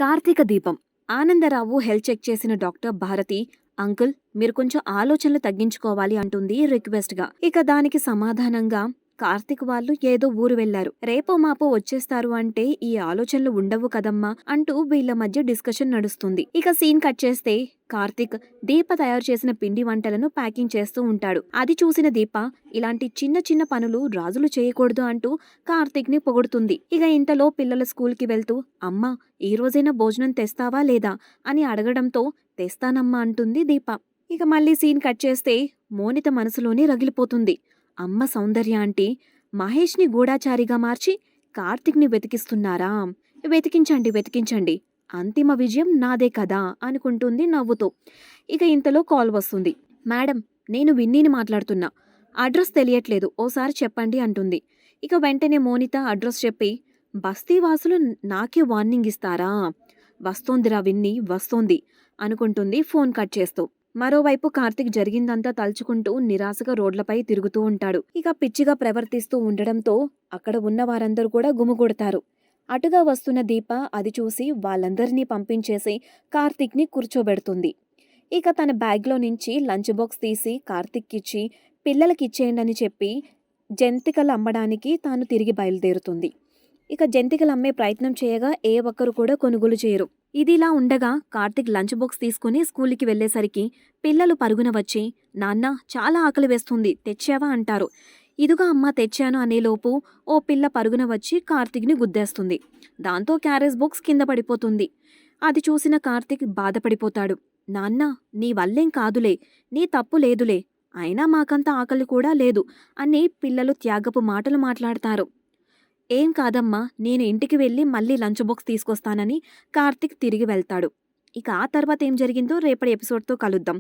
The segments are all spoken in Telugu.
కార్తీక దీపం. ఆనందరావు హెల్త్ చెక్ చేసిన డాక్టర్ భారతి, అంకుల్ మీరు కొంచెం ఆలోచనలు తగ్గించుకోవాలి అంటుంది రిక్వెస్ట్‌గా. ఇక దానికి సమాధానంగా కార్తీక్ వాళ్ళు ఏదో ఊరు వెళ్లారు. రేపో మాపో వచ్చేస్తారు అంటే ఈ ఆలోచనలు ఉండవు కదమ్మా అంటూ వీళ్ళ మధ్య డిస్కషన్ నడుస్తుంది. ఇక సీన్ కట్ చేస్తే కార్తీక్ దీప తయారు చేసిన పిండి వంటలను ప్యాకింగ్ చేస్తూ ఉంటాడు. అది చూసిన దీప ఇలాంటి చిన్న చిన్న పనులు రాజులు చేయకూడదు అంటూ కార్తీక్ ని పొగుడుతుంది. ఇక ఇంతలో పిల్లల స్కూల్ కి వెళ్తూ అమ్మా ఈ రోజైనా భోజనం తెస్తావా లేదా అని అడగడంతో తెస్తానమ్మా అంటుంది దీప. ఇక మళ్ళీ సీన్ కట్ చేస్తే మోనిత మనసులోనే రగిలిపోతుంది. అమ్మ సౌందర్య ఆంటీ మహేష్ని గూఢాచారిగా మార్చి కార్తీక్ని వెతికిస్తున్నారా? వెతికించండి వెతికించండి, అంతిమ విజయం నాదే కదా అనుకుంటుంది నవ్వుతూ. ఇక ఇంతలో కాల్ వస్తుంది. మేడం నేను విన్నీని మాట్లాడుతున్నా, అడ్రస్ తెలియట్లేదు ఓసారి చెప్పండి అంటుంది. ఇక వెంటనే మోనిత అడ్రస్ చెప్పి బస్తీవాసులు నాకే వార్నింగ్ ఇస్తారా? వస్తోందిరా విన్నీ వస్తోంది అనుకుంటుంది ఫోన్ కట్ చేస్తూ. మరోవైపు కార్తీక్ జరిగిందంతా తలుచుకుంటూ నిరాశగా రోడ్లపై తిరుగుతూ ఉంటాడు. ఇక పిచ్చిగా ప్రవర్తిస్తూ ఉండడంతో అక్కడ ఉన్న వారందరూ కూడా గుమిగూడతారు. అటుగా వస్తున్న దీప అది చూసి వాళ్ళందరినీ పంపించేసి కార్తీక్ని కూర్చోబెడుతుంది. ఇక తన బ్యాగ్లో నుంచి లంచ్ బాక్స్ తీసి కార్తీక్కిచ్చి పిల్లలకిచ్చేయండని చెప్పి జంతికలు అమ్మడానికి తాను తిరిగి బయలుదేరుతుంది. ఇక జంతికలు అమ్మే ప్రయత్నం చేయగా ఏ ఒక్కరు కూడా కొనుగోలు చేయరు. ఇదిలా ఉండగా కార్తీక్ లంచ్ బాక్స్ తీసుకుని స్కూల్కి వెళ్లేసరికి పిల్లలు పరుగున వచ్చి నాన్న చాలా ఆకలి వేస్తుంది తెచ్చావా అంటారు. ఇదిగా అమ్మ తెచ్చాను అనేలోపు ఓ పిల్ల పరుగున వచ్చి కార్తీక్ని గుద్దేస్తుంది. దాంతో క్యారేజ్ బాక్స్ కింద పడిపోతుంది. అది చూసిన కార్తీక్ బాధపడిపోతాడు. నాన్న నీ వల్లేం కాదులే, నీ తప్పు లేదులే, అయినా మాకంత ఆకలి కూడా లేదు అని పిల్లలు త్యాగపు మాటలు మాట్లాడతారు. ఏం కాదమ్మా నేను ఇంటికి వెళ్ళి మళ్ళీ లంచ్ బాక్స్ తీసుకొస్తానని కార్తీక్ తిరిగి వెళ్తాడు. ఇక ఆ తర్వాత ఏం జరిగిందో రేపటి ఎపిసోడ్తో కలుద్దాం.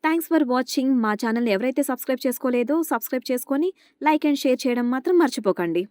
Thanks for watching. మా ఛానల్ ఎవరైతే సబ్స్క్రైబ్ చేసుకోలేదో సబ్స్క్రైబ్ చేసుకొని లైక్ అండ్ షేర్ చేయడం మాత్రం మర్చిపోకండి.